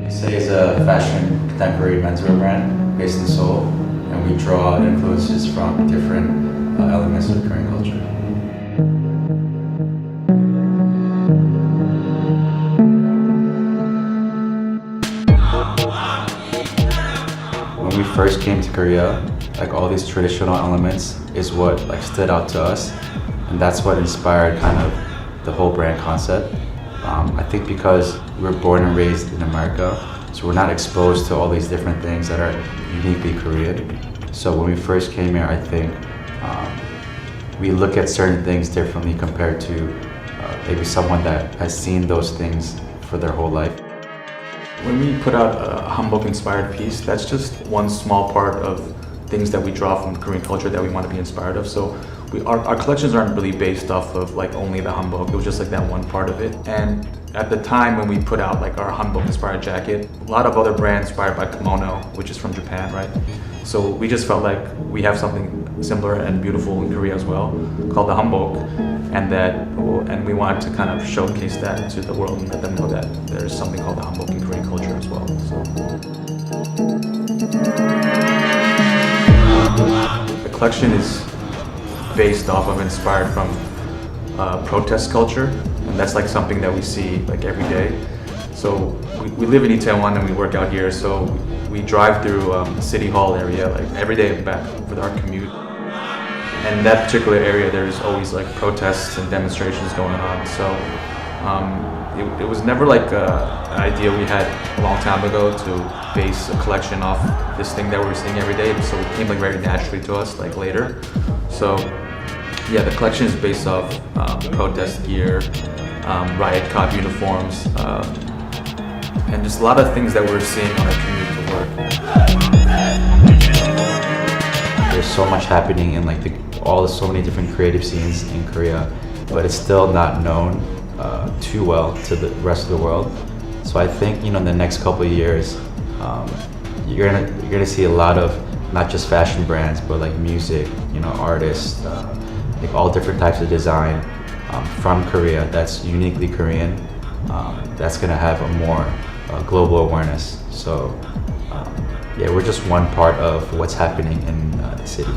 Say is a fashion contemporary menswear brand based in Seoul, and we draw influences from different elements of Korean culture. When we first came to Korea, like all these traditional elements is what like stood out to us, and that's what inspired kind of the whole brand concept. I think because we were born and raised in America, so we're not exposed to all these different things that are uniquely Korean. So when we first came here, I think we look at certain things differently compared to maybe someone that has seen those things for their whole life. When we put out a hanbok-inspired piece, that's just one small part of things that we draw from Korean culture that we want to be inspired of. So our collections aren't really based off of like only the hanbok. It was just like that one part of it. And at the time when we put out like our hanbok-inspired jacket, a lot of other brands inspired by kimono, which is from Japan, right? So we just felt like we have something similar and beautiful in Korea as well, called the hanbok, and we wanted to kind of showcase that to the world and let them know that there's something called the hanbok in Korean culture as well. The collection is based off of, inspired from protest culture, and that's like something that we see like every day. So we live in Itaewon and we work out here, so we drive through City Hall area like every day and back with our commute. And in that particular area, there's always like protests and demonstrations going on. So it was never like an idea we had a long time ago to base a collection off this thing that we're seeing every day. So it came like very naturally to us like later. So yeah, the collection is based off protest gear, riot cop uniforms, and just a lot of things that we're seeing on our commute to work. There's so much happening in like so many different creative scenes in Korea, but it's still not known too well to the rest of the world. So I think in the next couple of years, you're gonna see a lot of not just fashion brands, but like music, artists, like all different types of design from Korea that's uniquely Korean. That's gonna have a more global awareness. So yeah, we're just one part of what's happening in the city.